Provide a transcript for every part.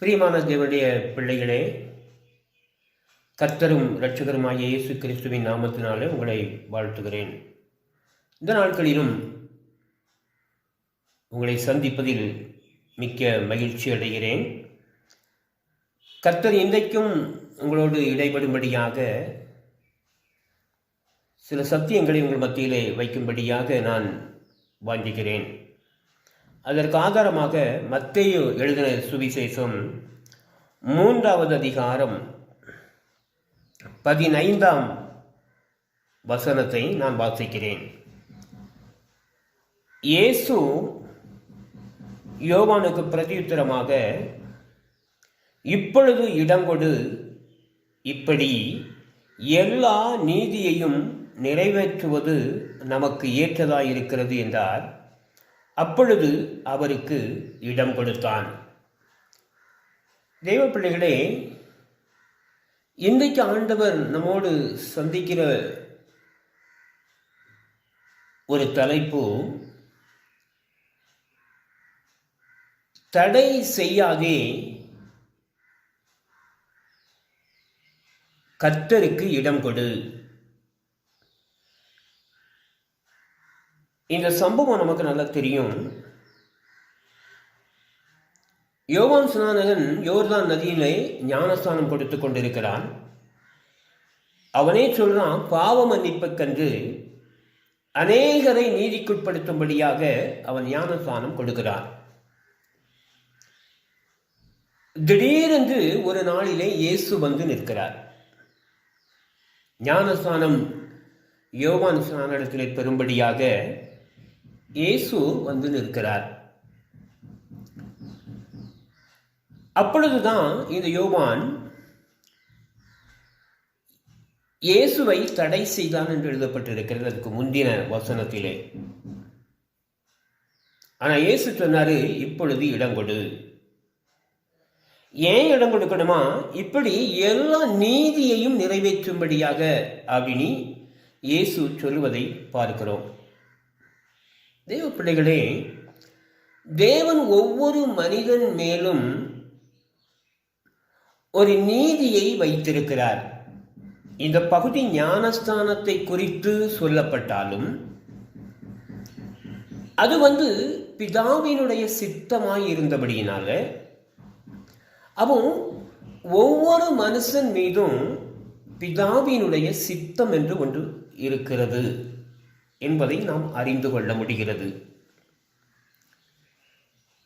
பிரியமான தேவனுடைய பிள்ளைகளே, கர்த்தரும் இரட்சகருமாகிய இயேசு கிறிஸ்துவின் நாமத்தினாலே உங்களை வாழ்த்துகிறேன். இந்த நாட்களிலும் உங்களை சந்திப்பதில் மிக்க மகிழ்ச்சி அடைகிறேன். கர்த்தர் இன்றைக்கும் உங்களோடு இடைபடும்படியாக சில சத்தியங்களை உங்கள் மத்தியிலே வைக்கும்படியாக நான் வாஞ்சிக்கிறேன். அதற்கு ஆதாரமாக மத்தேயு எழுதின சுவிசேஷம் 3வது அதிகாரம் 15ஆம் வசனத்தை நான் வாசிக்கிறேன். இயேசு யோவானுக்கு பிரதியுத்தரமாக, இப்பொழுது இடங்கொடு, இப்படி எல்லா நீதியையும் நிறைவேற்றுவது நமக்கு ஏற்றதாயிருக்கிறது என்றார். அப்பொழுது அவருக்கு இடம் கொடுத்தான். தெய்வ பிள்ளைகளே, இன்றைக்கு ஆண்டவர் நம்மோடு சந்திக்கிற ஒரு தலைப்பு, தடை செய்யாதே, கர்த்தருக்கு இடம் கொடு. இந்த சம்பவம் நமக்கு நல்லா தெரியும். யோவான் ஸ்நானகன் யோர்தான் நதியிலே ஞானஸ்தானம் கொடுத்து கொண்டிருக்கிறான். அவனே சொல்றான், பாவ மன்னிப்புக்கென்று அநேகரை நீதிக்குட்படுத்தும்படியாக அவன் ஞானஸ்தானம் கொடுக்கிறான். திடீரென்று ஒரு நாளிலே இயேசு வந்து நிற்கிறார். ஞானஸ்தானம் யோவான் ஸ்நானத்திலே பெறும்படியாக இயேசு வந்து நிற்கிறார். அப்பொழுதுதான் இந்த யோவான் இயேசுவை தடை செய்தான் என்று எழுதப்பட்டிருக்கிறது அதுக்கு முந்தின வசனத்திலே. ஆனா இயேசு சொன்னாரு, இப்பொழுது இடம் கொடு. ஏன் இடம் கொடுக்கணுமா? இப்படி எல்லா நீதியையும் நிறைவேற்றும்படியாக அப்படின்னு இயேசு சொல்லுவதை பார்க்கிறோம். தேவ பிள்ளைகளே, தேவன் ஒவ்வொரு மனிதன் மேலும் ஒரு நீதியை வைத்திருக்கிறார். இந்த பகுதி ஞானஸ்தானத்தை குறித்து சொல்லப்பட்டாலும் அது பிதாவினுடைய சித்தமாய் இருந்தபடியினால அவன் ஒவ்வொரு மனுஷன் மீதும் பிதாவினுடைய சித்தம் என்று ஒன்று இருக்கிறது என்பதை நாம் அறிந்து கொள்ள முடிகிறது.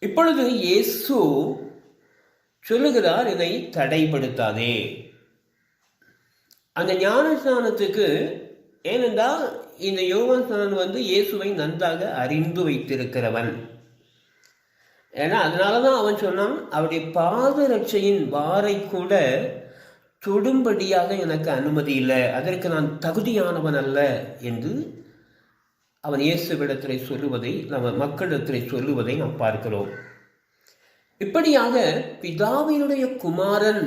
இப்பொழுது இயேசு சொல்லுகிறார், இதை தடைப்படுத்தாதே. அந்த ஞானஸ்நானத்துக்கு, ஏனென்றால் இந்த யோவான் ஸ்நானன் இயேசுவை நன்றாக அறிந்து வைத்திருக்கிறவன். ஏன்னா அதனாலதான் அவன் சொன்னான், அவருடைய பாதரட்சையின் வாரை கூட தொடும்படியாக எனக்கு அனுமதி இல்லை, அதற்கு நான் தகுதியானவன் அல்ல என்று அவன் இயேசுவிடத்தில் சொல்லுவதை, நம்ம மக்களிடத்தில் சொல்லுவதை நாம் பார்க்கிறோம். இப்படியாக பிதாவினுடைய குமாரன்,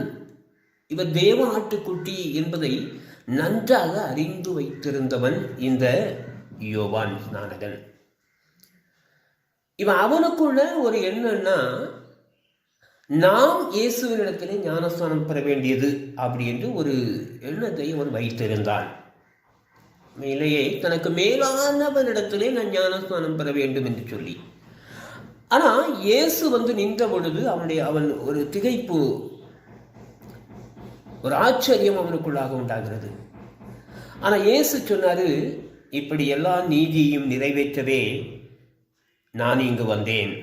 இவர் தேவ ஆட்டுக்குட்டி என்பதை நன்றாக அறிந்து வைத்திருந்தவன் இந்த யோவான் ஸ்நானகன். இவன் அவனுக்குள்ள ஒரு எண்ணம்னா, நாம் இயேசுவினிடத்திலே ஞானஸ்தானம் பெற வேண்டியது அப்படி என்று ஒரு எண்ணத்தை அவன் வைத்திருந்தான். மேலேயே தனக்கு மேலானவனிடத்திலே நான் ஞானஸ்தானம் பெற வேண்டும் என்று சொல்லி. ஆனா இயேசு நின்ற பொழுது அவன் ஒரு திகைப்பு, ஒரு ஆச்சரியம் அவனுக்குள்ளாக உண்டாகிறது. ஆனா இயேசு சொன்னாரு, இப்படி எல்லா நீதியையும் நிறைவேற்றவே நான் இங்கு வந்தேன்.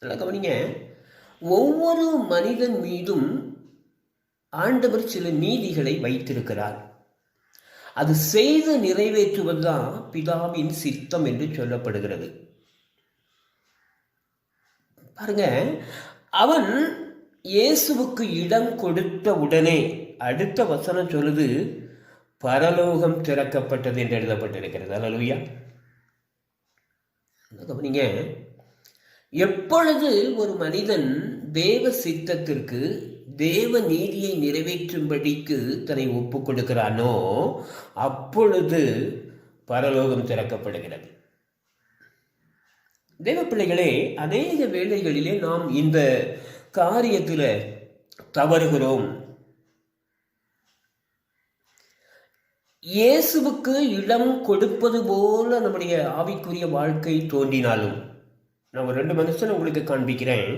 கவனிங்க, ஒவ்வொரு மனிதன் மீதும் ஆண்டவர் சில நீதிகளை வைத்திருக்கிறார். அது செய்து நிறைவேற்றுவதுதான் பிதாவின் சித்தம் என்று சொல்லப்படுகிறது. பாருங்க, அவன் இயேசுவுக்கு இடம் கொடுத்த உடனே அடுத்த வசனம் சொல்லுது, பரலோகம் திறக்கப்பட்டது என்று எழுதப்பட்டிருக்கிறது. அல்லேலூயா. கவனிங்க, எப்பொழுது ஒரு மனிதன் தேவ சித்தத்திற்கு, தேவ நீதியை நிறைவேற்றும்படிக்கு தன்னை ஒப்பு கொடுக்கிறானோ அப்பொழுது பரலோகம் திறக்கப்படுகிறது. தேவ பிள்ளைகளே, அநேக வேளைகளிலே நாம் இந்த காரியத்தில் தவறுகிறோம். இயேசுவுக்கு இடம் கொடுப்பது போல நம்முடைய ஆவிக்குரிய வாழ்க்கை தோன்றினாலும், நான் ஒரு 2 மனுஷன் உங்களுக்கு காண்பிக்கிறேன்.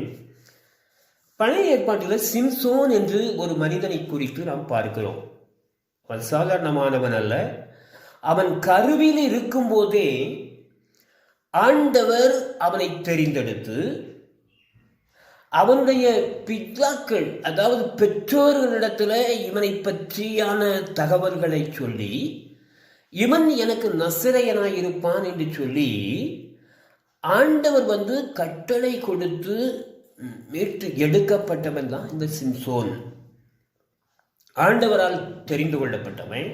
பழைய ஏற்பாட்டில் சிம்சோன் என்று ஒரு மனிதனை குறித்து நாம் பார்க்கிறோம். அவன் சாதாரணமானவன் அல்ல. அவன் கருவில் இருக்கும்போதே ஆண்டவர் அவனை தெரிந்தெடுத்து அவனுடைய பிதாக்கள், அதாவது பெற்றோர்களிடத்தில் இவனை பற்றியான தகவல்களை சொல்லி, இவன் எனக்கு நசரேயனாயிருப்பான் என்று சொல்லி ஆண்டவர் கட்டளை கொடுத்து மீட்டு எடுக்கப்பட்டவன் தான் இந்த சிம்சோன். ஆண்டவரால் தெரிந்து கொள்ளப்பட்டவன்.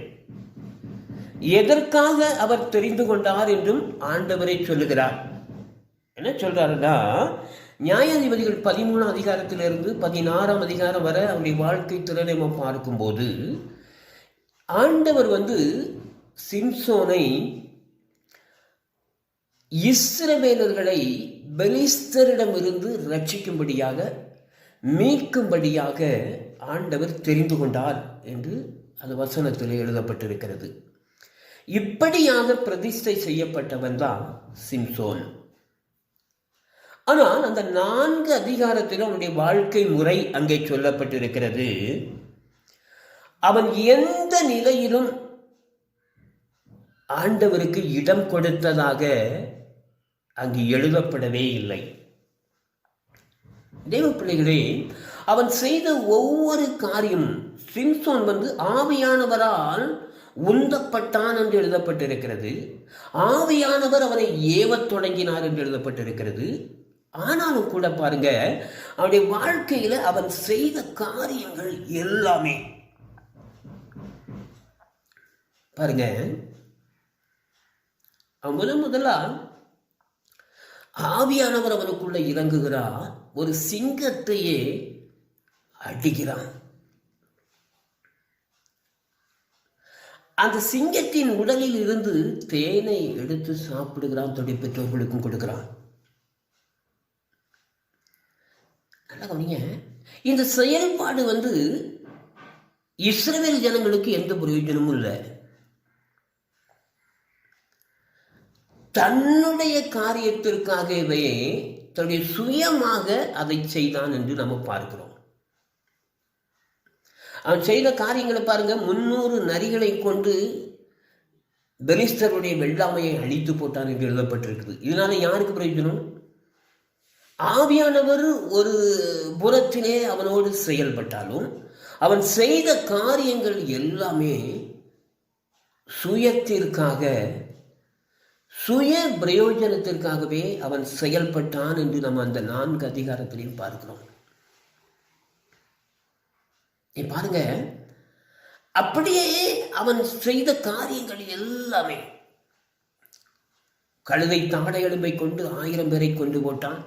எதற்காக அவர் தெரிந்து கொண்டார் என்றும் ஆண்டவரை சொல்லுகிறார். என்ன சொல்றாருன்னா, நியாயாதிபதிகள் 13ஆம் அதிகாரத்திலிருந்து 16ஆம் அதிகாரம் வரை அவருடைய வாழ்க்கை திறனை பார்க்கும்போது ஆண்டவர் சிம்சோனை இஸ்ரவேலர்களை பெலிஸ்தரிடமிருந்து ரட்சிக்கும்படியாக, மீட்கும்படியாக ஆண்டவர் தெரிந்து கொண்டார் என்று அந்த வசனத்தில் எழுதப்பட்டிருக்கிறது. இப்படியாக பிரதிஷ்டை செய்யப்பட்டவன் தான் சிம்சோன். ஆனால் அந்த 4 அதிகாரத்தில் அவனுடைய வாழ்க்கை முறை அங்கே சொல்லப்பட்டிருக்கிறது. அவன் எந்த நிலையிலும் ஆண்டவருக்கு இடம் கொடுத்ததாக அங்கு எழுதப்படவே இல்லை. தேவ பிள்ளைகளே, அவன் செய்த ஒவ்வொரு காரியமும், சிம்சோன் ஆவியானவரால் உந்தப்பட்டான் என்று எழுதப்பட்டிருக்கிறது. ஆவியானவர் அவனை ஏவத் தொடங்கினார் என்று எழுதப்பட்டிருக்கிறது. ஆனாலும் கூட பாருங்க, அவனுடைய வாழ்க்கையில அவன் செய்த காரியங்கள் எல்லாமே பாருங்க, அவன் முதலா ஆவியானவர் அவனுக்குள்ள இறங்குகிறார். ஒரு சிங்கத்தையே அடிக்கிறான். அந்த சிங்கத்தின் உடலில் இருந்து தேனை எடுத்து சாப்பிடுகிறான். தொடைய பெற்றோர்களுக்கும் கொடுக்கிறான். இந்த செயல்பாடு இஸ்ரவேல் ஜனங்களுக்கு எந்த பிரயோஜனமும் இல்லை. தன்னுடைய காரியத்திற்காகவே தன்னுடைய சுயமாக அதை செய்தான் என்று நம்ம பார்க்கிறோம். அவன் செய்த காரியங்களை பாருங்க. 300 நரிகளை கொண்டு பெலிஸ்தருடைய வெள்ளாமையை அழித்து போட்டான் என்று எழுதப்பட்டிருக்குது. இதனால யாருக்கு பிரயோஜனம்? ஆவியானவர் ஒரு புறத்திலே அவனோடு செயல்பட்டாலும் அவன் செய்த காரியங்கள் எல்லாமே சுயத்திற்காக, சுய பிரயோஜனத்திற்காகவே அவன் செயல்பட்டான் என்று நம்ம அந்த 4 அதிகாரத்திலையும் பார்க்கிறோம். பாருங்க, அப்படியே அவன் செய்த காரியங்கள் எல்லாமே, கழுதை தாடை எலும்பை கொண்டு 1000 பேரை கொண்டு போட்டான்.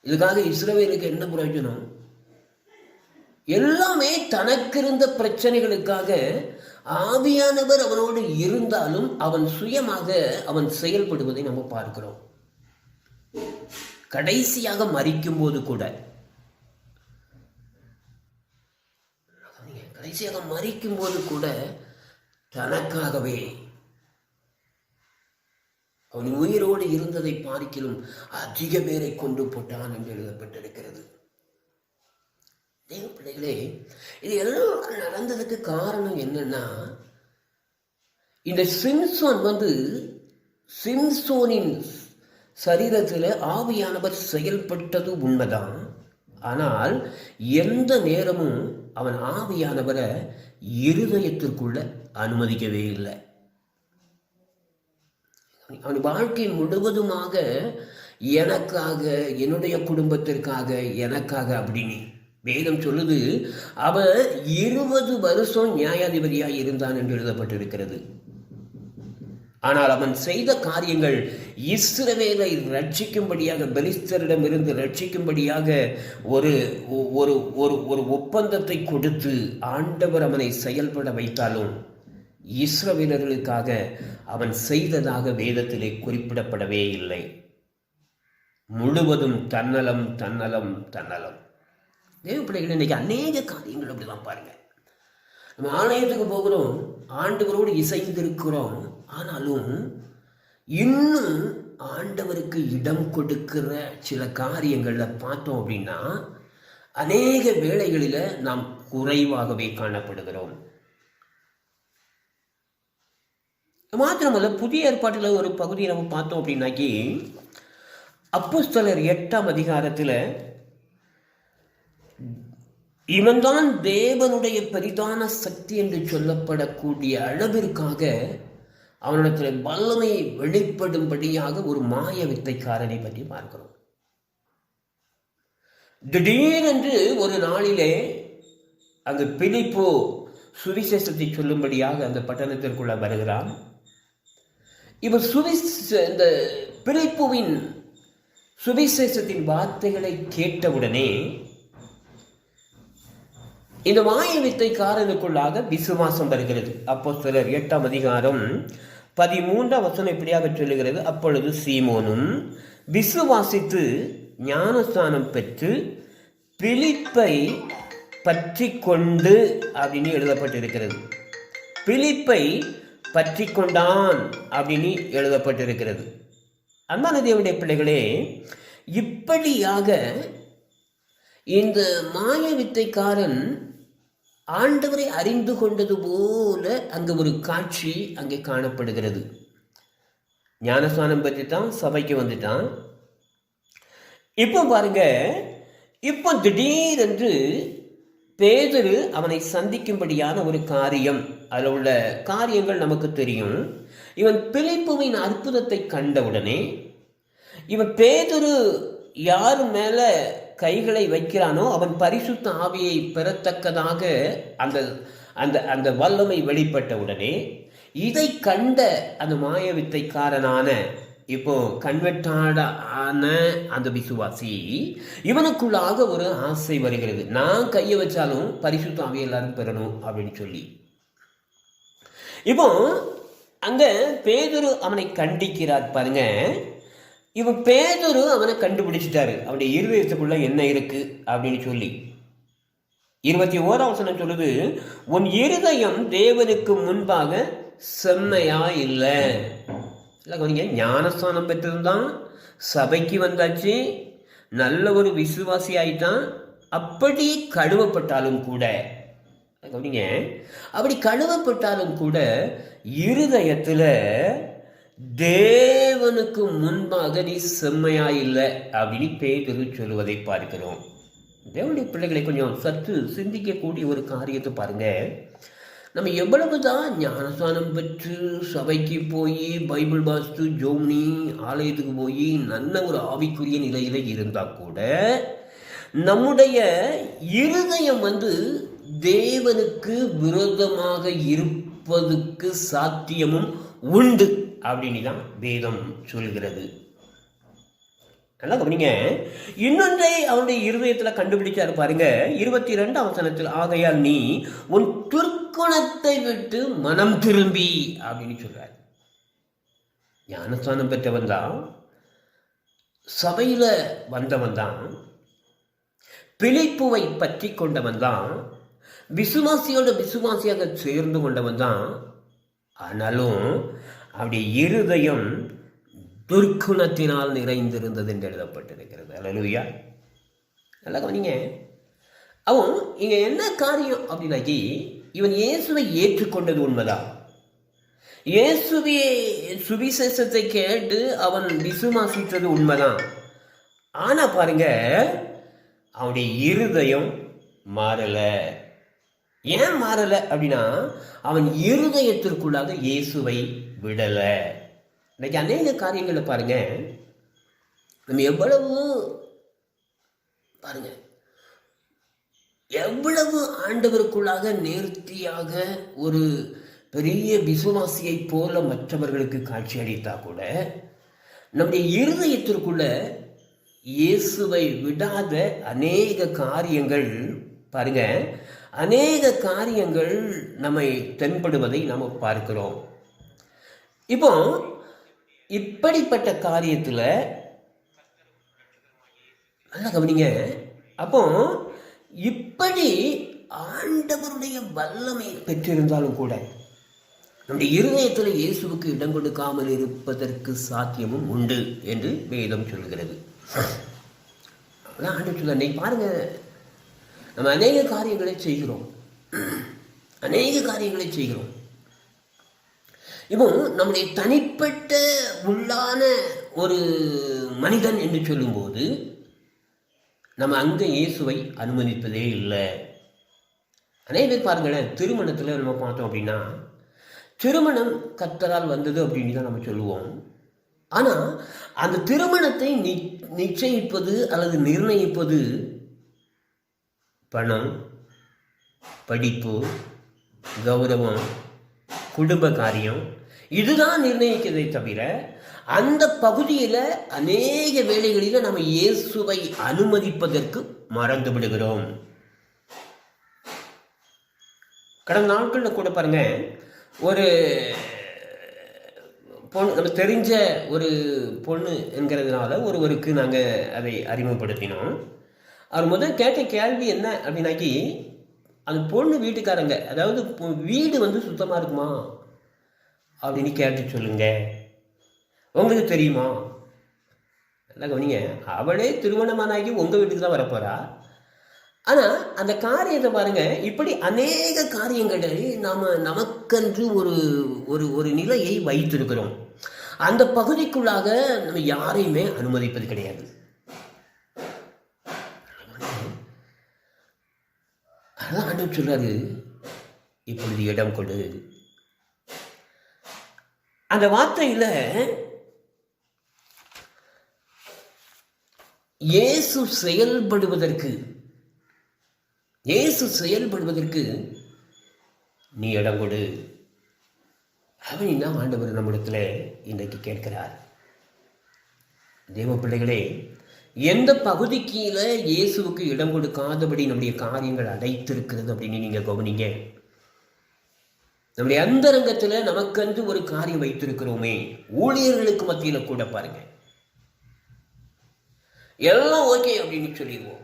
இதுக்காக இஸ்ரவேலுக்கு என்ன பிரயோஜனம்? எல்லாமே தனக்கு இருந்த பிரச்சனைகளுக்காக. ஆவியானவர் அவனோடு இருந்தாலும் அவன் சுயமாக அவன் செயல்படுவதை நம்ம பார்க்கிறோம். கடைசியாக மரிக்கும் போது கூட, தனக்காகவே அவன் உயிரோடு இருந்ததை பார்க்கிலும் அதிக பேரை கொண்டு போட்டான் என்று எழுதப்பட்டிருக்கிறது. தேவ பிள்ளைகளே, இது எல்லாம் நடந்ததுக்கு காரணம் என்னன்னா, இந்த சிம்சோன் சிம்சோனின் சரீரத்தில் ஆவியானவர் செயல்பட்டது உண்மைதான். ஆனால் எந்த நேரமும் அவன் ஆவியானவரை இருதயத்திற்குள்ள அனுமதிக்கவே இல்லை. அவன் வாழ்க்கை முழுவதுமாக எனக்காக, என்னுடைய குடும்பத்திற்காக, எனக்காக அப்படின்னு வேதம் சொல்லுது. அவன் 20 வருஷம் நியாயாதிபதியாக இருந்தான் என்று எழுதப்பட்டிருக்கிறது. ஆனால் அவன் செய்த காரியங்கள் இஸ்ரவேலை ரட்சிக்கும்படியாக, பெலிஸ்தரிடம் இருந்து ரட்சிக்கும்படியாக ஒரு ஒரு ஒரு ஒப்பந்தத்தை கொடுத்து ஆண்டவர் அவனை செயல்பட வைத்தாலும் இஸ்ரவேலர்களுக்காக அவன் செய்ததாக வேதத்திலே குறிப்பிடப்படவே இல்லை. முழுவதும் தன்னலம் தன்னலம் தன்னலம். தேவ பிள்ளைகள் இன்னைக்கு அநேக காரியங்கள் அப்படிதான் பாருங்க. நம்ம ஆலயத்துக்கு போகிறோம், ஆண்டவரோடு இசைந்திருக்கிறோம், ஆனாலும் இன்னும் ஆண்டவருக்கு இடம் கொடுக்கிற சில காரியங்களில் பார்த்தோம் அப்படின்னா அநேக வேளைகளில் நாம் குறைவாகவே காணப்படுகிறோம். மாத்திரமல்ல, புதிய ஏற்பாட்டில் ஒரு பகுதியை நம்ம பார்த்தோம் அப்படின்னாக்கி அப்போஸ்தலர் 8ஆம் அதிகாரத்தில் இவன்தான் தேவனுடைய பெரிதான சக்தி என்று சொல்லப்படக்கூடிய அளவிற்காக அவனிடத்தில் வல்லமை வெளிப்படும்படியாக ஒரு மாய வித்தைக்காரனை பற்றி பார்க்கிறோம். திடீரென்று ஒரு நாளிலே அங்கு பிலிப்பு சுவிசேஷத்தை சொல்லும்படியாக அந்த பட்டணத்திற்குள்ள வருகிறான். இவர் இந்த பிலிப்புவின் சுவிசேஷத்தின் வார்த்தைகளை கேட்டவுடனே இந்த மாய வித்தைக்காரனுக்குள்ளாக விசுவாசம் வருகிறது. அப்போஸ்தலர் 8ஆம் அதிகாரம் 13ஆம் வசனம் இப்படியாக சொல்லுகிறது. அப்பொழுது சீமோனும் விசுவாசித்து ஞானஸ்நானம் பெற்று பிலிப்பை பற்றி கொண்டு அப்படின்னு எழுதப்பட்டிருக்கிறது. பிலிப்பை பற்றி கொண்டான் அப்படின்னு எழுதப்பட்டிருக்கிறது. அன்பான தேவனுடைய பிள்ளைகளே, இப்படியாக இந்த மாய வித்தைக்காரன் ஆண்டவரை அறிந்து கொண்டது போல அங்கு ஒரு காட்சி அங்கே காணப்படுகிறது. ஞானஸ்நானம் பெற்றுட்டான், சபைக்கு வந்துட்டான். இப்போ பாருங்க, இப்போ திடீரென்று பேதுரு அவனை சந்திக்கும்படியான ஒரு காரியம், அதில் உள்ள காரியங்கள் நமக்கு தெரியும். இவன் பிலிப்புவின் அற்புதத்தை கண்டவுடனே இவன் பேதுரு யார் மேல கைகளை வைக்கிறானோ அவன் பரிசுத்த ஆவியை பெறத்தக்கதாக அந்த அந்த அந்த வல்லமை வெளிப்பட்டவுடனே இதை கண்ட அந்த மாய வித்தைக்காரனான இப்போ கன்வெர்ட்டான அந்த விசுவாசி இவனுக்குள்ளாக ஒரு ஆசை வருகிறது. நான் கையை வச்சாலும் பரிசுத்த ஆவியை எல்லாரும் பெறணும் அப்படின்னு சொல்லி. இப்போ அங்க பேதுரு அவனை கண்டிக்கிறார் பாருங்க. இவன் பேதுரு அவனை கண்டுபிடிச்சிட்டாரு, அவனுடைய இருதயத்துக்குள்ள என்ன இருக்கு அப்படின்னு சொல்லி. 21ஆம் வசனம் சொல்லுது, உன் இருதயம் தேவனுக்கு முன்பாக செம்மையா இல்லை. ஞானஸ்தானம் பெற்றிருந்தான், சபைக்கு வந்தாச்சு, நல்ல ஒரு விசுவாசி ஆயிட்டான். அப்படி கழுவப்பட்டாலும் கூட அப்படி கழுவப்பட்டாலும் கூட இருதயத்துல தேவனுக்கு முன்பாக நீ செம்மையா இல்லை அப்படின்னு பேதுரு சொல்லுவதை பார்க்கிறோம். தேவனுடைய பிள்ளைகளை கொஞ்சம் சற்று சிந்திக்கக்கூடிய ஒரு காரியத்தை பாருங்க. நம்ம எவ்வளவுதான் ஞானஸ்தானம் பெற்று சபைக்கு போய் பைபிள் வாசித்து ஜோம்னி ஆலயத்துக்கு போய் நல்ல ஒரு ஆவிக்குரிய நிலையில இருந்தா கூட நம்முடைய இருதயம் தேவனுக்கு விரோதமாக இருப்பதுக்கு சாத்தியமும் உண்டு அப்படின்னு தான் வேதம் சொல்கிறது. நல்லா கவனிங்க. இன்னொன்றை அவனுடைய இருதயத்துல கண்டுபிடிச்சாரு பாருங்க. 22ஆம் வசனத்தில், ஆகையால் நீ உன் துர்க்குணத்தை விட்டு மனம் திரும்பி அப்படின்னு சொல்றார். ஞானஸ்தானம் பெற்றவன் தான், சபையில வந்தவன் தான், பிலிப்புவை பற்றி கொண்டவன் தான், விசுவாசியோட விசுவாசியாக சேர்ந்து கொண்டவன் தான். ஆனாலும் அவருடைய இருதயம் துர்க்குணத்தினால் நிறைந்திருந்தது என்று எழுதப்பட்டிருக்கிறது. அல்லேலூயா. நல்லா கவனிங்க. அவன் இங்க என்ன காரியம் அப்படின்னாக்கி, இவன் இயேசுவை ஏற்றுக்கொண்டது உண்மைதான். இயேசுவே சுவிசேஷத்தை கேட்டு அவன் விசுவாசித்தது உண்மைதான். ஆனா பாருங்க, அவனுடைய இருதயம் மாறல. ஏன் மாறல அப்படின்னா, அவன் இருதயத்திற்குள்ளாக இயேசுவை விடல. இன்னைக்கு அநேக காரியங்களை பாருங்க, நம்ம எவ்வளவு ஆண்டவருக்குள்ளாக நேர்த்தியாக ஒரு பெரிய விசுவாசியை போல மற்றவர்களுக்கு காட்சி அளித்தா கூட நம்முடைய இருதயத்திற்குள்ள இயேசுவை விடாத அநேக காரியங்கள் பாருங்க, அநேக காரியங்கள் நம்மை தென்படுவதை நாம் பார்க்கிறோம். இப்போ இப்படிப்பட்ட காரியத்தில் நல்லா கவனிங்க. அப்போ இப்படி ஆண்டவருடைய வல்லமை பெற்றிருந்தாலும் கூட நம்முடைய இருதயத்தில் இயேசுவுக்கு இடம் கொடுக்காமல் இருப்பதற்கு சாத்தியமும் உண்டு என்று வேதம் சொல்கிறது. அதான் ஆண்டவர் சொல்ல, நீ பாருங்க, நம்ம அநேக காரியங்களை செய்கிறோம். இப்போ நம்முடைய தனிப்பட்ட உள்ளான ஒரு மனிதன் என்று சொல்லும்போது நம்ம அங்கே இயேசுவை அனுமதிப்பதே இல்லை. அநேக பேர் பாருங்களேன், திருமணத்தில் நம்ம பார்த்தோம் அப்படின்னா திருமணம் கர்த்தரால் வந்தது அப்படின்னு தான் நம்ம சொல்லுவோம். ஆனால் அந்த திருமணத்தை நிச்சயிப்பது அல்லது நிர்ணயிப்பது பணம், படிப்பு, கௌரவம், குடும்ப காரியம், இதுதான் நிர்ணயிக்கிறதை தவிர அந்த பகுதியில் அநேக வேளைகளில் நம்ம இயேசுவை அனுமதிப்பதற்கு மறந்து விடுகிறோம். கடந்த நாட்களில் கூட பாருங்க, ஒரு பொண்ணு, நம்ம தெரிஞ்ச ஒரு பொண்ணு என்கிறதுனால ஒருவருக்கு நாங்கள் அதை அறிமுகப்படுத்தினோம். அவர் முதல் கேட்ட கேள்வி என்ன அப்படின்னாக்கி, அந்த பொண்ணு வீட்டுக்காரங்க, அதாவது வீடு சுத்தமாக இருக்குமா அப்படின்னு கேட்டு சொல்லுங்க, உங்களுக்கு தெரியுமா? நல்லா கவனிங்க, அவளே திருமணமானாக்கி உங்கள் வீட்டுக்கு தான் வரப்போறா. ஆனால் அந்த காரியத்தை பாருங்க, இப்படி அநேக காரியங்களை நாம் நமக்கென்று ஒரு ஒரு ஒரு நிலையை வைத்திருக்கிறோம். அந்த பகுதிக்குள்ளாக நம்ம யாரையுமே அனுமதிப்பது கிடையாது. அதான் ஆண்டவர் சொல்றாரு, இப்பொழுது இடம் கொடு. அந்த வார்த்தையில் இயேசு செயல்படுவதற்கு நீ இடம் கொடு அப்படின்னு ஆண்டவர் நம்மிடத்தில் இன்றைக்கு கேட்கிறார். தேவ பிள்ளைகளே, எந்த பகுதிக்கீழ இயேசுவுக்கு இடம் கொடுக்காதபடி நம்முடைய காரியங்கள் அடைத்திருக்கிறது அப்படின்னு நீங்கள் கவனிங்க. நம்முடைய அந்தரங்கத்தில் நமக்கென்று ஒரு காரியம் வைத்திருக்கிறோமே, ஊழியர்களுக்கு மத்தியில் கூட பாருங்க, எல்லாம் ஓகே அப்படின்னு சொல்லிடுவோம்.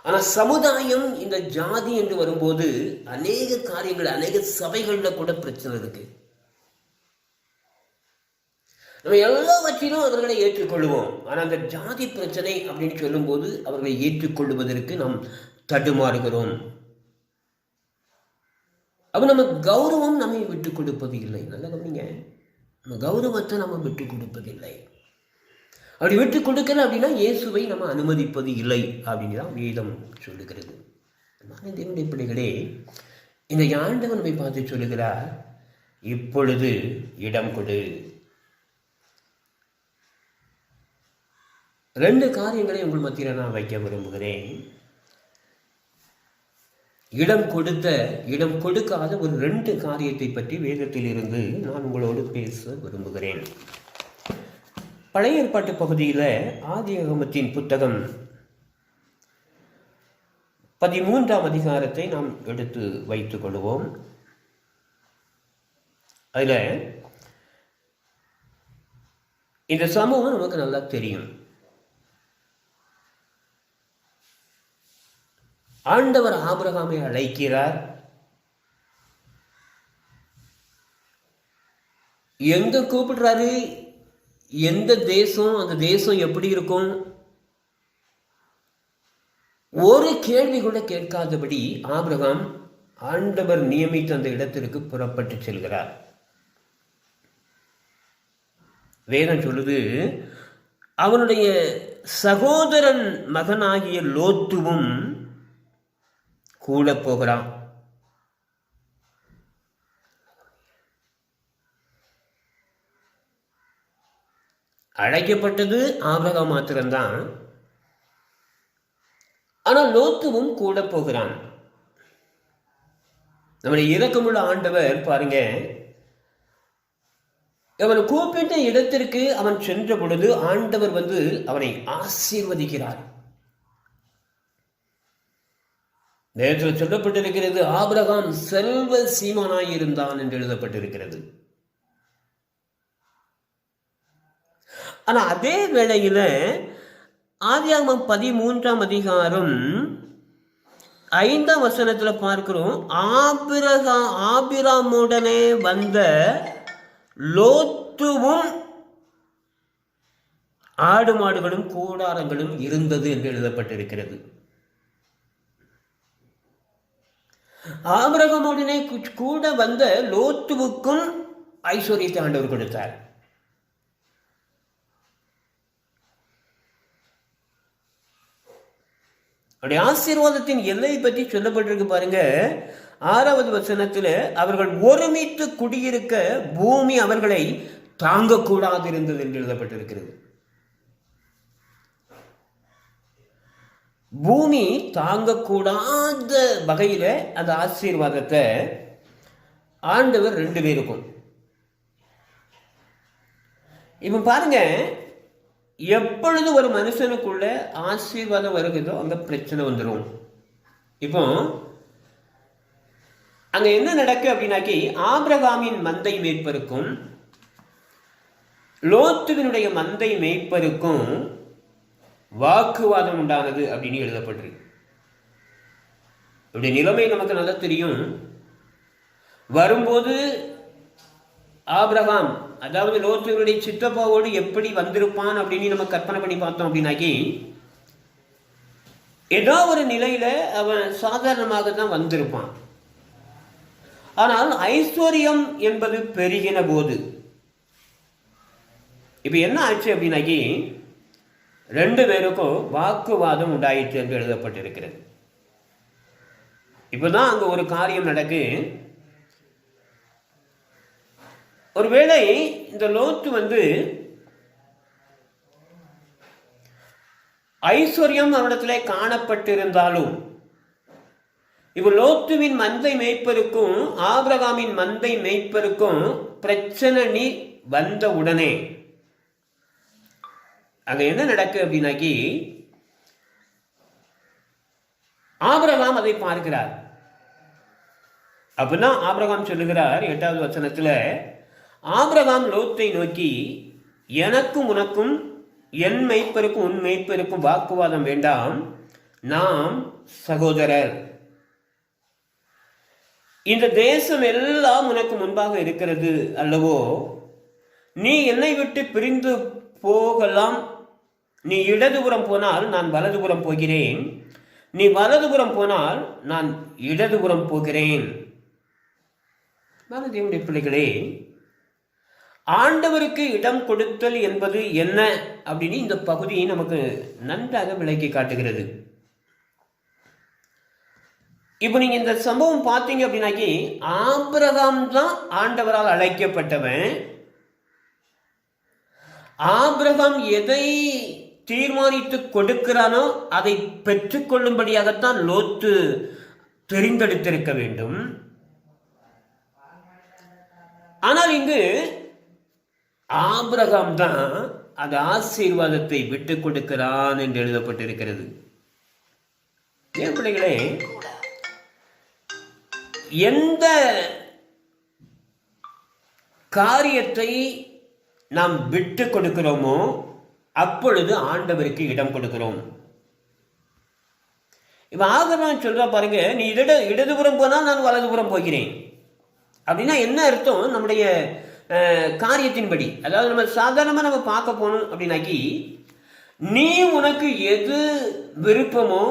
ஆனால் சமுதாயம், இந்த ஜாதி என்று வரும்போது அநேக காரியங்கள், அநேக சபைகளில் கூட பிரச்சனை இருக்கு. நம்ம எல்லாவற்றிலும் அவர்களை ஏற்றுக்கொள்வோம். ஆனால் அந்த ஜாதி பிரச்சனை அப்படின்னு சொல்லும்போது அவர்களை ஏற்றுக்கொள்வதற்கு நாம் தடுமாறுகிறோம். அப்போ நம்ம கௌரவம் நம்மை விட்டுக் கொடுப்பது இல்லை. நல்லா கவனிங்க, நம்ம கௌரவத்தை நம்ம விட்டுக் கொடுப்பதில்லை. அப்படி விட்டு கொடுக்கல அப்படின்னா இயேசுவை நம்ம அனுமதிப்பது இல்லை அப்படின்னு தான் வேதம் சொல்லுகிறது. தேவனுடைய பிள்ளைகளே, இந்த ஆண்டவன் நம்மை பார்த்து சொல்லுகிறார், இப்பொழுது இடம் கொடு. 2 காரியங்களை உங்கள் மத்தியில் நான் வைக்க விரும்புகிறேன். இடம் கொடுக்காத ஒரு 2 காரியத்தை பற்றி வேதத்தில் இருந்து நான் உங்களோடு பேச விரும்புகிறேன். பழைய ஏற்பாட்டு பகுதியில் ஆதியாகமத்தின் புத்தகம் 13ஆம் அதிகாரத்தை நாம் எடுத்து வைத்துக் கொள்வோம். அதில் இந்த சமூகம் நமக்கு நல்லா தெரியும். ஆண்டவர் ஆபிரகாமை அழைக்கிறார். எங்க கூப்பிடுறாரு? எந்த தேசம், அந்த தேசம் எப்படி இருக்கும், ஒரு கேள்வி கூட கேட்காதபடி ஆபிரகாம் ஆண்டவர் நியமித்த அந்த இடத்திற்கு புறப்பட்டு செல்கிறார். வேதம் சொல்லுது, அவனுடைய சகோதரன் மகனாகிய லோத்துவும் கூட போகிறான். அழைக்கப்பட்டது ஆபிரகாம் மாத்திரம்தான். ஆனால் லோத்துவும் கூட போகிறான். நம்முடைய இரக்கமுள்ள ஆண்டவர் பாருங்க, அவன் கூப்பிட்ட இடத்திற்கு அவன் சென்ற பொழுது ஆண்டவர் அவனை ஆசீர்வதிக்கிறார். நேரத்தில் சொல்லப்பட்டிருக்கிறது, ஆபிரகாம் செல்வ சீமானாய் இருந்தான் என்று எழுதப்பட்டிருக்கிறது. ஆனா அதே வேளையில ஆதியாகமம் 13ஆம் அதிகாரம் 5ஆம் வசனத்தில் பார்க்கிறோம், ஆபிராமுடனே வந்த லோத்துவும் ஆடு மாடுகளும் கூடாரங்களும் இருந்தது என்று எழுதப்பட்டிருக்கிறது. ஆபிரகாமுடனே கூட வந்த லோத்துவுக்கும் ஐஸ்வர்யத்தை ஆண்டவர் கொடுத்தார். அவருடைய ஆசீர்வாதத்தின் எல்லை பற்றி சொல்லப்பட்டிருக்கு பாருங்க. 6வது வசனத்தில் அவர்கள் ஒருமித்து குடியிருக்க பூமி அவர்களை தாங்கக்கூடாது இருந்தது என்று எழுதப்பட்டிருக்கிறது. பூமி தாங்கக்கூடாத வகையில அந்த ஆசீர்வாதத்தை ஆண்டவர் 2 பேருக்கும். இப்ப பாருங்க, எப்பொழுது ஒரு மனுஷனுக்குள்ள ஆசீர்வாதம் வருகிறதோ அங்க பிரச்சனை வந்துடும். இப்போ அங்க என்ன நடக்கு அப்படின்னாக்கி, ஆபிரகாமின் மந்தை மேய்ப்பருக்கும் லோத்துவினுடைய மந்தை மேய்ப்பருக்கும் வாக்குவாதம் உண்டானது அப்படின்னு எழுதப்பட்டிருக்கு. இப்படி நிலைமை நமக்கு நல்லா தெரியும். வரும்போது ஆபிரகாம், அதாவது லோத்துவினுடைய சித்தப்பாவோடு எப்படி வந்திருப்பான் அப்படின்னு நம்ம கற்பனை பண்ணி பார்த்தோம் அப்படின்னாக்கி, ஏதோ ஒரு நிலையில அவன் சாதாரணமாக தான் வந்திருப்பான். ஆனால் ஐஸ்வர்யம் என்பது பெருகின போது இப்ப என்ன ஆச்சு அப்படின்னாக்கி, 2 பேருக்கும் வாக்குவாதம் உண்டாயிற்று என்று எழுதப்பட்டிருக்கிறது. இப்பதான் அங்க ஒரு காரியம் நடக்கு. ஒருவேளை இந்த லோத்து ஐஸ்வர்யம் அவரிடத்திலே காணப்பட்டிருந்தாலும், இப்ப லோத்துவின் மந்தை மேய்ப்பருக்கும் ஆபிரகாமின் மந்தை மேய்ப்பருக்கும் பிரச்சனை வந்த உடனே அங்க என்ன நடக்கு அப்படின்னாக்கி, ஆபிரகாம் அதை பார்க்கிறார். அப்படின்னா ஆபிரகாம் சொல்லுகிறார் 8வது வசனத்துல, ஆபிரகாம் லோத்தை நோக்கி, எனக்கும் உனக்கும் என் மெய்ப்பருக்கும் உன் மெய்ப்பருக்கும் வாக்குவாதம் வேண்டாம், நாம் சகோதரர். இந்த தேசம் எல்லாம் உனக்கு முன்பாக இருக்கிறது அல்லவோ, நீ என்னை விட்டு பிரிந்து போகலாம். நீ இடதுபுறம் போனால் நான் வலதுபுறம் போகிறேன், நீ வலதுபுறம் போனால் நான் இடதுபுறம் போகிறேன். தேவனுடைய பிள்ளைகளே, ஆண்டவருக்கு இடம் கொடுத்தல் என்பது என்ன அப்படின்னு இந்த பகுதியை நமக்கு நன்றாக விளக்கி காட்டுகிறது. இப்போ நீங்க இந்த சம்பவம் பார்த்தீங்க அப்படின்னாக்கி, ஆபிரகாம் தான் ஆண்டவரால் அழைக்கப்பட்டவன். ஆபிரகாம் எதை தீர்மானித்து கொடுக்கிறானோ அதை பெற்றுக்கொள்ளும்படியாகத்தான் லோத்து தெரிந்தெடுத்திருக்க வேண்டும். ஆனால் இங்கு ஆபிரகாம் தான் அந்த ஆசீர்வாதத்தை விட்டுக் கொடுக்கிறான் என்று எழுதப்பட்டிருக்கிறது. என் பிள்ளைகளே, எந்த காரியத்தை நாம் விட்டு கொடுக்கிறோமோ அப்பொழுது ஆண்டவருக்கு இடம் கொடுக்கிறோம். இப்ப ஆபிரகாம் சொல்றா பாருங்க, நீ இடதுபுறம் போனால் நான் வலதுபுறம் போகிறேன் அப்படின்னா என்ன அர்த்தம்? நம்முடைய காரியத்தின்படி, அதாவது நம்ம சாதாரணமாக நம்ம பார்க்க போனோம் அப்படின்னாக்கி, நீ உனக்கு எது விருப்பமோ,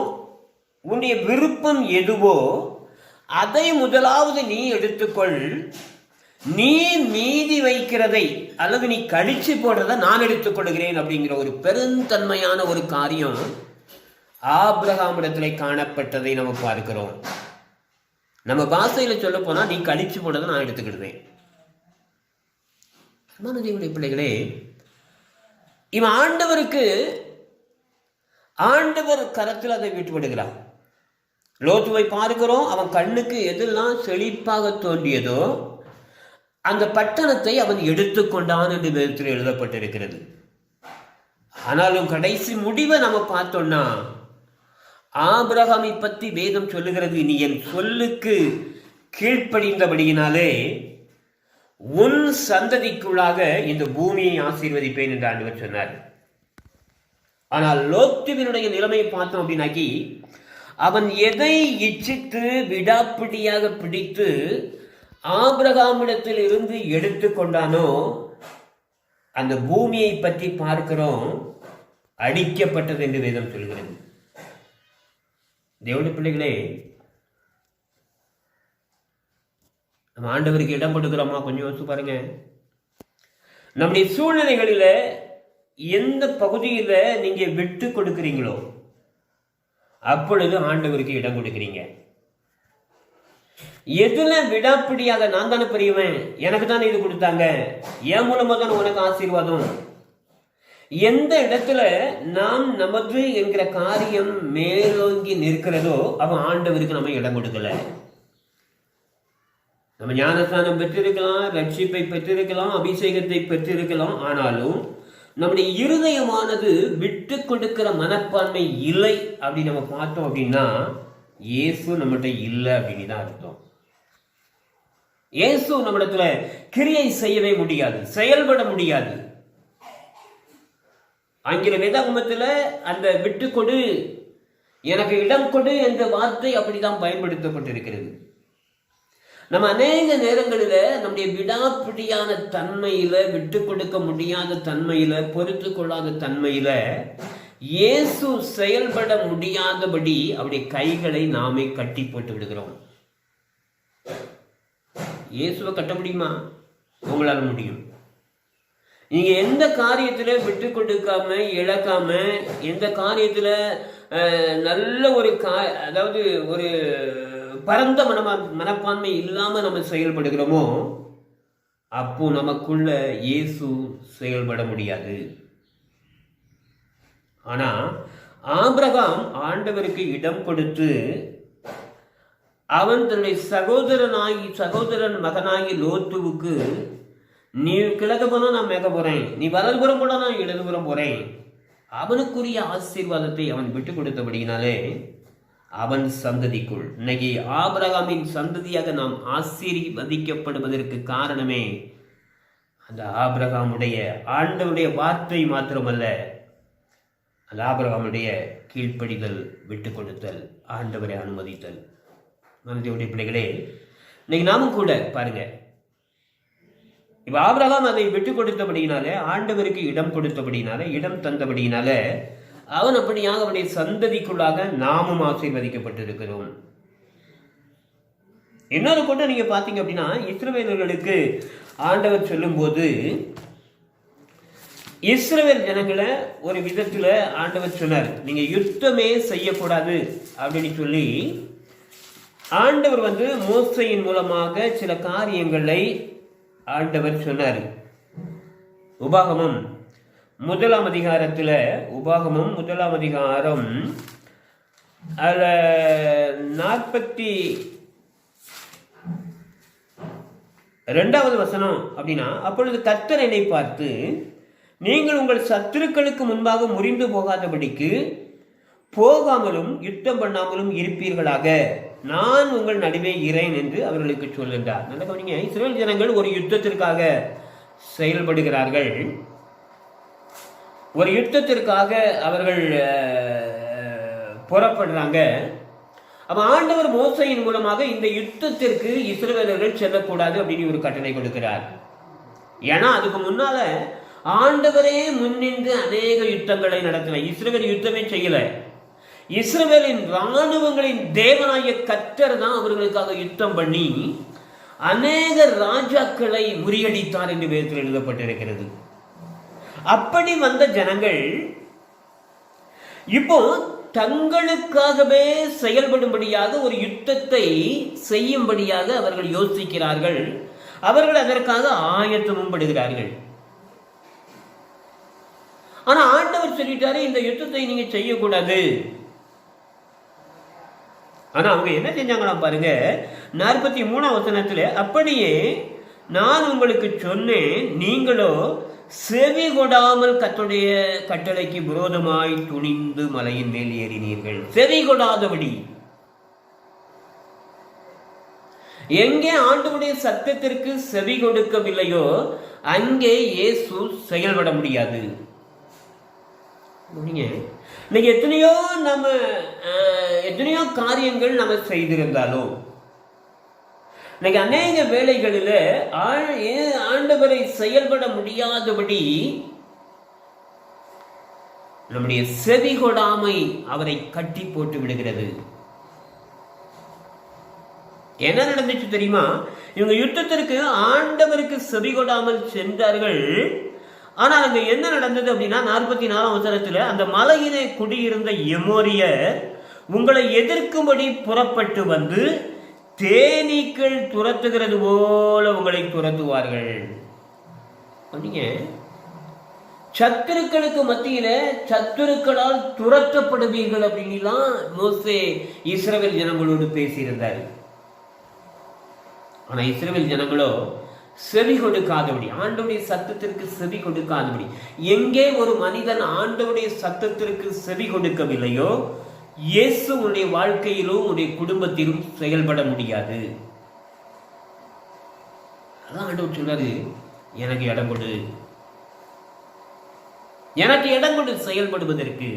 உன்னுடைய விருப்பம் எதுவோ அதை முதலாவது நீ எடுத்துக்கொள், நீ மீதி வைக்கிறதை அல்லது நீ கழிச்சு போடுறதை நான் எடுத்துக்கொள்கிறேன் அப்படிங்கிற ஒரு பெருந்தன்மையான ஒரு காரியம் ஆபிரகாமிடத்திலே காணப்பட்டதை நம்ம பார்க்கிறோம். நம்ம பாஷையில சொல்ல போனா, நீ கழிச்சு போடுறதை நான் எடுத்துக்கிடுவேன். தேவனுடைய பிள்ளைகளே, இவன் ஆண்டவர் கரத்தில் அதை விட்டு விடுகிறான். லோத்துவை பார்க்கிறோம், அவன் கண்ணுக்கு எதெல்லாம் செழிப்பாக தோன்றியதோ அந்த பட்டணத்தை அவன் எடுத்துக்கொண்டான் என்று வேதத்தில் எழுதப்பட்டிருக்கிறது. ஆனாலும் கடைசி முடிவை நம்ம பார்த்தோம்னா, ஆபிரகாமை பற்றி வேதம் சொல்லுகிறது, நீ என் சொல்லுக்கு கீழ்ப்படிந்தபடியினாலே உன் சந்ததிக்குள்ளாக இந்த பூமியை ஆசீர்வதிப்பேன் என்று ஆண்டவர் சொன்னார். ஆனால் லோத்துவினுடைய நிலைமையை பார்த்தோம் அப்படின்னாக்கி, அவன் எதை இச்சித்து விடாப்பிடியாக பிடித்து ஆபிரகாமிடத்தில் இருந்து எடுத்து கொண்டானோ அந்த பூமியை பற்றி பார்க்கிறோம், அடிக்கப்பட்டது என்று வேதம் சொல்கிறது. தேவனுடைய பிள்ளைகளே, நம்ம ஆண்டவருக்கு இடம் கொடுக்கிறோமா? கொஞ்சம் யோசிச்சு பாருங்க. நம்முடைய சூழ்நிலைகளில எந்த பகுதியில் நீங்க விட்டு கொடுக்கிறீங்களோ அப்பொழுது ஆண்டவருக்கு இடம் கொடுக்கிறீங்க. எதுல விடாப்பிடியாக நான் தானே பெரியவன், எனக்கு தானே இது கொடுத்தாங்க, என் மூலமா தானே உனக்கு ஆசீர்வாதம், எந்த இடத்துல நாம் நமது என்கிற காரியம் மேலோங்கி நிற்கிறதோ அவன் ஆண்டவருக்கு நம்ம இடம் கொடுக்கல. நம்ம ஞானஸ்தானம் பெற்றிருக்கலாம், ரட்சிப்பை பெற்றிருக்கலாம், அபிஷேகத்தை பெற்றிருக்கலாம். ஆனாலும் நம்முடைய இருதயமானது விட்டு கொடுக்கிற மனப்பான்மை இல்லை அப்படின்னு நம்ம பார்த்தோம் அப்படின்னா இயேசு நம்மகிட்ட இல்லை அப்படின்னு தான் அர்த்தம். இயேசு நம்மிடத்துல கிரியை செய்யவே முடியாது, செயல்பட முடியாது. ஆங்கில வேதாகமத்துல அந்த விட்டு கொடு, எனக்கு இடம் கொடு என்ற வார்த்தை அப்படிதான் பயன்படுத்தப்பட்டிருக்கிறது. நம்ம அநேக நேரங்களில் நம்முடைய விடாப்பிடியான தன்மையில, விட்டு கொடுக்க முடியாத தன்மையில, பொறுத்து கொள்ளாத தன்மையில இயேசு செயல்பட முடியாதபடி அவருடைய கைகளை நாமே கட்டி போட்டு விடுகிறோம். இயேசுவை கட்ட முடியுமா? உங்களால முடியும். நீங்க எந்த காரியத்துல விட்டு கொடுக்காம, இழக்காம, எந்த காரியத்துல நல்ல ஒரு அதாவது ஒரு பரந்த மனப்பான்மை இல்லாம நம்ம செயல்படுகிறோமோ அப்போ நமக்குள்ள இயேசு செயல்பட முடியாது. ஆனா ஆபிரகாம் ஆண்டவருக்கு இடம் கொடுத்து அவன் தன்னுடைய சகோதரன் மகனாகி லோத்துவுக்கு, நீ கிழக்கு போனா நான் மேக போறேன், நீ வலதுபுறம் போனா நான் இடதுபுறம் போறேன், அவனுக்குரிய ஆசீர்வாதத்தை அவன் விட்டு கொடுத்தபடினாலே அவன் சந்ததிக்குள், இன்னைக்கு ஆபிரகாமின் சந்ததியாக நாம் ஆசீர்வதிக்கப்படுவதற்கு காரணமே அந்த ஆபிரகாமுடைய ஆண்டவருடைய வார்த்தை மாத்திரமல்ல, அந்த ஆபிரகாமுடைய கீழ்ப்படிதல், விட்டு கொடுத்தல், ஆண்டவரை அனுமதித்தல். மனதியுடைய பிள்ளைகளே, இன்னைக்கு நாமும் கூட பாருங்க, இப்ப ஆபிரகாம் அதை விட்டு கொடுத்தபடினால, ஆண்டவருக்கு இடம் கொடுத்தபடினால, இடம் தந்தபடினால அவன் அப்படியாக அவனுடைய சந்ததிக்குள்ளாக நாமும் ஆசீர்வதிக்கப்பட்டிருக்கிறோம். இன்னொரு கூட நீங்க பாத்தீங்க அப்படின்னா, இஸ்ரவேலர்களுக்கு ஆண்டவர் சொல்லும் போது இஸ்ரவேல் ஜனங்களை ஒரு விதத்துல ஆண்டவர் சொன்னார், நீங்க யுத்தமே செய்யக்கூடாது அப்படின்னு சொல்லி ஆண்டவர் மோசையின் மூலமாக சில காரியங்களை ஆண்டவர் சொன்னார். உபாகமம் 1 அதிகாரத்தில், உபாகமம் 1 அதிகாரம் 42வது வசனம் அப்படின்னா, அப்பொழுது கர்த்தர் என்னை பார்த்து, நீங்கள் உங்கள் சத்துருக்களுக்கு முன்பாக முறிந்து போகாதபடிக்கு போகாமலும் யுத்தம் பண்ணாமலும் இருப்பீர்களாக, நான் உங்கள் நடுவே இறேன் என்று அவர்களுக்கு சொல்லுகிறார். நல்ல கவனிங்க, இஸ்ரவேல் ஜனங்கள் ஒரு யுத்தத்திற்காக செயல்படுகிறார்கள். ஒரு யுத்தத்திற்காக அவர்கள் புறப்படுறாங்க. அப்ப ஆண்டவர் மோசையின் மூலமாக இந்த யுத்தத்திற்கு இஸ்ரவேலர்கள் செல்லக்கூடாது அப்படின்னு ஒரு கட்டளை கொடுக்கிறார். ஏன்னா அதுக்கு முன்னால ஆண்டவரே முன்னின்று அநேக யுத்தங்களை நடத்தின. இஸ்ரவேல் யுத்தமே செய்யல. இஸ்ரவேலின் ராணுவங்களின் தேவனாய கர்த்தர் தான் அவர்களுக்காக யுத்தம் பண்ணி அநேக ராஜாக்களை முறியடித்தார் என்று வேதத்தில் எழுதப்பட்டிருக்கிறது. அப்படி வந்த ஜனங்கள் இப்போ தங்களுக்காகவே செயல்படும்படியாக ஒரு யுத்தத்தை செய்யும்படியாக அவர்கள் யோசிக்கிறார்கள். அவர்கள் அதற்காக ஆயத்தமும் படுகிறார்கள். ஆனா ஆண்டவர் சொல்லிட்டாரு, இந்த யுத்தத்தை நீங்க செய்யக்கூடாது. ஆனா அவங்க என்ன செஞ்சாங்களாம் பாருங்க, 43 வசனத்துல, அப்படியே நான் உங்களுக்கு சொன்னேன், நீங்களோ செவி கொடாமல் கர்த்தருடைய கட்டளைக்கு விரோதமாய் துணிந்து மலையின் மேல் ஏறினீர்கள். செவி கொடாதபடி. எங்கே ஆண்டவருடைய சத்தத்திற்கு செவி கொடுக்கவில்லையோ அங்கே இயேசு செயல்பட முடியாது. இன்னைக்கு எத்தனையோ காரியங்கள் நம்ம செய்திருந்தாலும் இன்னைக்கு அநேக வேளைகளில் ஆண்டவரை செயல்பட முடியாதபடி நம்முடைய செவி கொடாமை அவரை கட்டி போட்டு விடுகிறது. என்ன நடந்துச்சு தெரியுமா? இவங்க யுத்தத்திற்கு ஆண்டவருக்கு செவி கொடாமல் சென்றார்கள். ஆனால் அங்க என்ன நடந்தது அப்படின்னா 44ஆம் வசனத்துல, அந்த மலையிலே குடியிருந்த எமோரியர் உங்களை எதிர்க்கும்படி புறப்பட்டு வந்து தேனீக்கள் துரத்துகிறது போல உங்களை துரத்துவார்கள். சத்துருக்களுக்கு மத்தியில சத்துருக்களால் துரத்தப்படுவீர்கள் அப்படின்லாம் மோசே இஸ்ரவேல் ஜனங்களோடு பேசியிருந்தார். ஆனா இஸ்ரவேல் ஜனங்களோ செவி கொடுக்காதபடி, ஆண்டவருடைய சத்தத்திற்கு செவி கொடுக்காதபடி, எங்கே ஒரு மனிதன் ஆண்டவருடைய சத்தத்திற்கு செவி கொடுக்கவில்லையோ இயேசு உன்னுடைய வாழ்க்கையிலும் உன்னுடைய குடும்பத்திலும் செயல்பட முடியாது. அதான் ஆண்டவர் சொல்றாரு, எனக்கு இடம் கொடு, எனக்கு இடம் கொடு செயல்படுவதற்கு.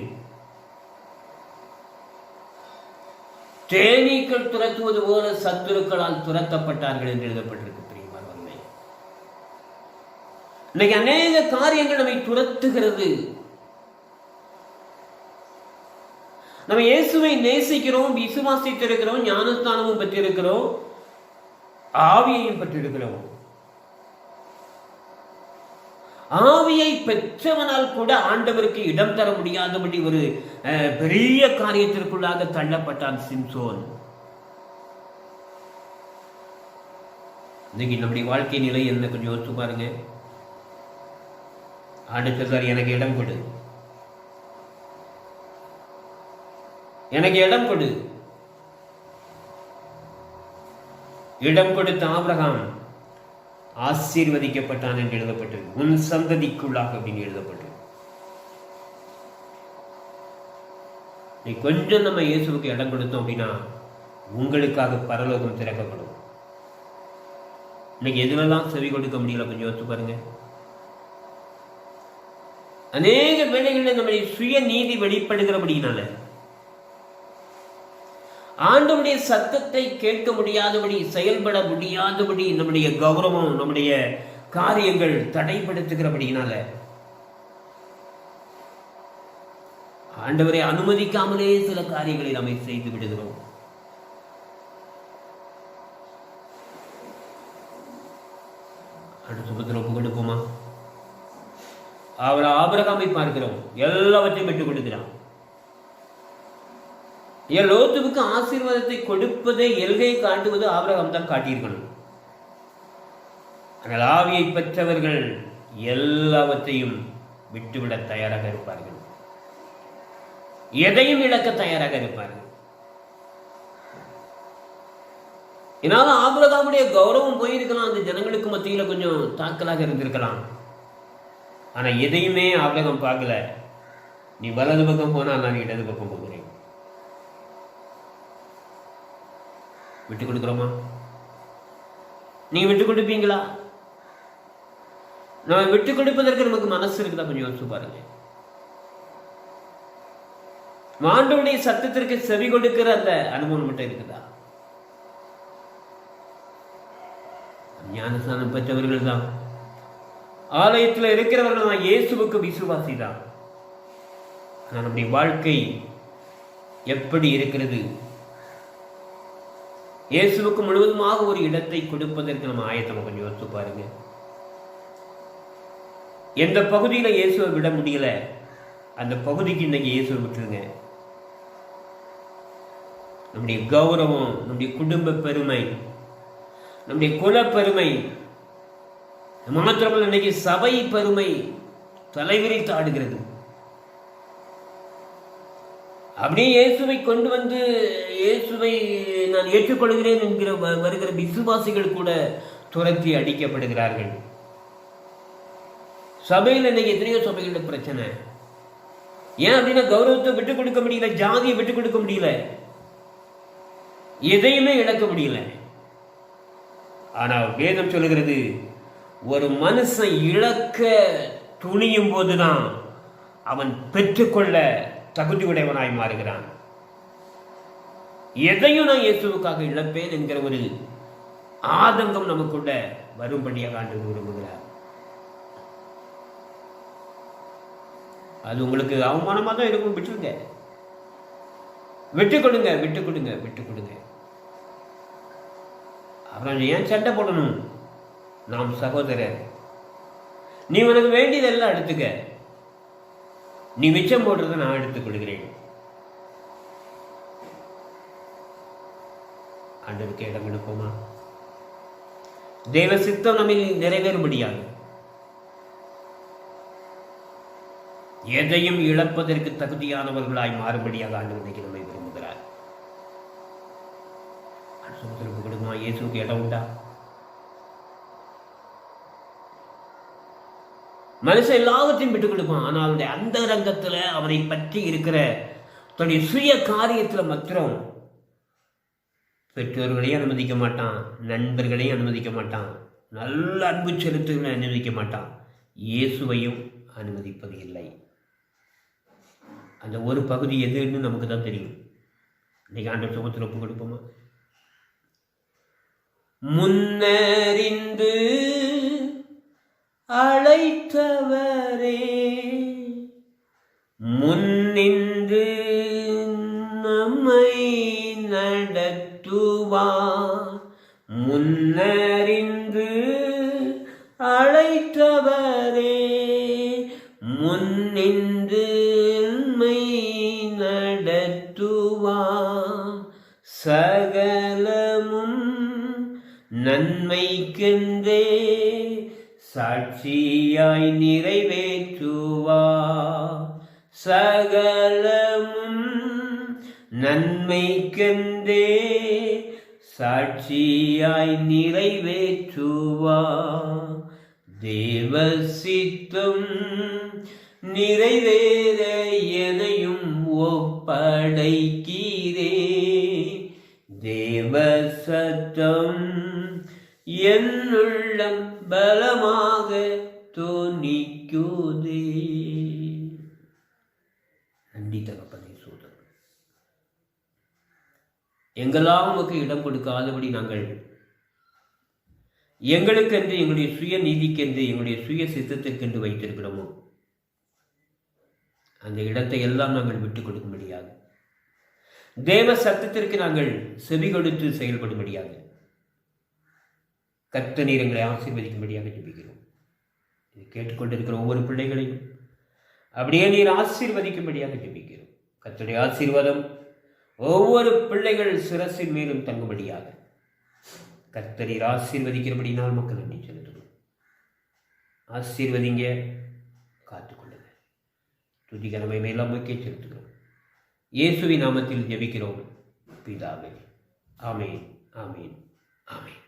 தேனீக்கள் துரத்துவது போல சத்துருக்களால் துரத்தப்பட்டார்கள் என்று எழுதப்பட்டிருக்கு. பிரியமானவர்களே, இன்னைக்கு அநேக காரியங்கள் நம்மை துரத்துகிறது. நம்ம இயேசுவை நேசிக்கிறோம், விசுவாசித்திருக்கிறோம், ஞானஸ்தானமும் பெற்றிருக்கிறோம், ஆவியையும் பெற்றிருக்கிறோம். ஆவியை பெற்றவனால் கூட ஆண்டவருக்கு இடம் தர முடியாதபடி ஒரு பெரிய காரியத்திற்குள்ளாக தள்ளப்பட்டான் சிம்சோன். இன்னைக்கு நம்முடைய வாழ்க்கை நிலை என்ன கொஞ்சம் யோசிச்சு பாருங்க. ஆண்டவர் எனக்கு இடம் கொடு, எனக்கு இடம் கொடு. இடம் கொடுத்த ஆபிரகாம் ஆசீர்வதிக்கப்பட்டான் என்று எழுதப்பட்டது. உன் சந்ததிக்குள்ளாக அப்படின்னு எழுதப்பட்டது. நீ கொஞ்சம் நம்ம இயேசுவுக்கு இடம் கொடுத்தோம் அப்படின்னா உங்களுக்காக பரலோகம் திறக்கப்படும். இன்னைக்கு எதுலெல்லாம் செவி கொடுக்க முடியல கொஞ்சம் யோசிச்சு பாருங்க. அநேக வேளைகளில் நம்முடைய சுய நீதி வெளிப்படுகிறபடினால ஆண்டவருடைய சத்தத்தை கேட்க முடியாதபடி, செயல்பட முடியாதபடி நம்முடைய கௌரவம், நம்முடைய காரியங்கள் தடைப்படுத்துகிறபடினால ஆண்டவரை அனுமதிக்காமலே சில காரியங்களை நம்மை செய்து விடுகிறோம். அடுத்த சுபத்தில் ஒப்பு கொடுப்போமா? அவர் ஆபிரகாமை பார்க்கிறோம், எல்லாவற்றையும் விட்டு கொடுக்கிறான். லோத்துவுக்கு ஆசீர்வாதத்தை கொடுப்பதை எல்கை காட்டுவது ஆபிரகாம் தான் காட்டியிருக்கணும். ஆனால் ஆவியை பெற்றவர்கள் எல்லாவற்றையும் விட்டுவிட தயாராக இருப்பார்கள், எதையும் இழக்க தயாராக இருப்பார்கள். இதனால ஆபிரகாமுடைய கௌரவம் போயிருக்கலாம், அந்த ஜனங்களுக்கு மத்தியில் கொஞ்சம் தாக்கலாக இருந்திருக்கலாம். ஆனா எதையுமே ஆபிரகாம் பார்க்கல. நீ வலது பக்கம் போனா நான் இடது பக்கம் போகிறேன். விட்டு கொடுக்கிறோமா? நீங்க விட்டு கொடுப்பீங்களா? நம்ம விட்டு கொடுப்பதற்கு நமக்கு மனசு இருக்குதா? கொஞ்சம் யோசிச்சு பாருங்க. ஆண்டவருடைய சத்தத்திற்கு செவி கொடுக்கிற அந்த அனுபவம் மட்டும் இருக்குதா? ஞானஸ்தானம் பெற்றவர்கள் தான், ஆலயத்தில் இருக்கிறவர்கள் தான், இயேசுவுக்கு விசுவாசி தான். நம்முடைய வாழ்க்கை எப்படி இருக்கிறது? இயேசுவுக்கு முழுவதுமாக ஒரு இடத்தை கொடுப்பதற்கு நம்ம ஆயத்தம் கொஞ்சம் யோசிச்சு பாருங்க. எந்த பகுதியில இயேசுவை விட முடியல, அந்த பகுதிக்கு இன்னைக்கு இயேசுவை விட்டுருங்க. நம்முடைய கௌரவம், நம்முடைய குடும்ப பெருமை, நம்முடைய குல பெருமை, மாத்திரமல்ல இன்னைக்கு சபை பெருமை தலைவிரித்து ஆடுகிறது. அப்படியே இயேசுவை கொண்டு வந்து இயேசுவை நான் ஏற்றுக்கொள்கிறேன் என்கிற வருகிற விசுவாசிகள் கூட துரத்தி அடிக்கப்படுகிறார்கள். சபையில் இன்னைக்கு எத்தனையோ சபைகளோட பிரச்சனை. ஏன் அப்படின்னா கௌரவத்தை விட்டுக் கொடுக்க முடியல, ஜாதியை விட்டுக் கொடுக்க முடியல, எதையுமே இழக்க முடியல. ஆனால் வேதம் சொல்லுகிறது, ஒரு மனுஷன் இழக்க துணியும் போதுதான் அவன் பெற்றுக்கொள்ள தகுதியுடையவனாய் மாறுகிறான். எதையும் நான் இயேசுவுக்காக இழப்பேன் என்கிற ஒரு ஆதங்கம் நமக்குள்ள வரும்படியாக ஆண்டவர் விரும்புகிறார். அது உங்களுக்கு அவமானமாக தான் இருக்கும். விட்டுருங்க, விட்டு கொடுங்க, விட்டு கொடுங்க, விட்டு கொடுங்க. அப்புறம் ஏன் சண்டை போடணும்? நாம் சகோதரர். நீ உனக்கு வேண்டியதெல்லாம் எடுத்துக்க, நீ மிச்சம் போடுறதை நான் எடுத்துக் கொள்கிறேன். ஆண்டவருக்கு இடம் கொடுப்போமா? தேவ சித்தம் நம்மில் நிறைவேறும்படியாக எதையும் இழப்பதற்கு தகுதியானவர்களாய் மாறும்படியாக ஆண்டவருக்கு நம்மை விரும்புகிறார். கொடுமா, இயேசுக்கு இடம் உண்டா? மனுஷன் எல்லாவற்றையும் விட்டுக் கொடுப்பான். ஆனால் அவனுடைய அந்த ரங்கத்துல அவனை பற்றி இருக்கிற தன்னுடைய சுய காரியத்துல மாத்திரம் பெற்றோர்களையும் அனுமதிக்க மாட்டான், நண்பர்களையும் அனுமதிக்க மாட்டான், நல்ல அன்பு செலுத்துகளை அனுமதிக்க மாட்டான், இயேசுவையும் அனுமதிப்பது இல்லை. அந்த ஒரு பகுதி எதுன்னு நமக்கு தான் தெரியும். இன்னைக்கு ஆண்டவர் சமூகத்தில் ஒப்பு கொடுப்போமா? முன்னறிந்து அழைத்தவரே, முன்னின்று நம்மை நடத்துவார். முன்னறிந்து அழைத்தவரே, முன்னின்று நம்மை நடத்துவார். சகலமும் நன்மைக்கென்றே சாட்சியாய் நிறைவேற்றுவார். சகலமும் நன்மைக்கென்றே சாட்சியாய் நிறைவேற்றுவார். தேவ சித்தம் நிறைவேற எனையும் ஒப்படைக்கிறே. தேவ சத்தம் என்னுள்ளம் பலமாக தோணிக்குதே. நன்றி தகப்பனே, சோதரன். எங்கெல்லாம் உமக்கு இடம் கொடுக்காதபடி நாங்கள் எங்களுக்கென்று, எங்களுடைய சுய நீதிக்கென்று, எங்களுடைய சுய சித்தத்திற்கென்று வைத்திருக்கிறோமோ அந்த இடத்தை எல்லாம் நாங்கள் விட்டுக் கொடுக்கும்படியாக, தேவ சத்தத்திற்கு நாங்கள் செவி கொடுத்து செயல்படும்படியாக கர்த்தர் நீர் எங்களை ஆசீர்வதிக்கும்படியாக ஜெபிக்கிறோம். இதை கேட்டுக்கொண்டிருக்கிற ஒவ்வொரு பிள்ளைகளையும் அப்படியே நீர் ஆசீர்வதிக்கும்படியாக ஜெபிக்கிறோம். கர்த்தருடைய ஆசீர்வாதம் ஒவ்வொரு பிள்ளைகள் சிரசின் மேலும் தங்கும்படியாக கர்த்தர் ஆசீர்வதிக்கிறபடினால் மக்கள் நன்றி செலுத்தணும். ஆசீர்வதிங்க, காத்துக்கொள்ளுங்க. துதிகரமை மேலாம் முக்கிய செலுத்துகிறோம். இயேசுவின் நாமத்தில் ஜெபிக்கிறோம் பிதாவே. ஆமேன், ஆமேன், ஆமேன்.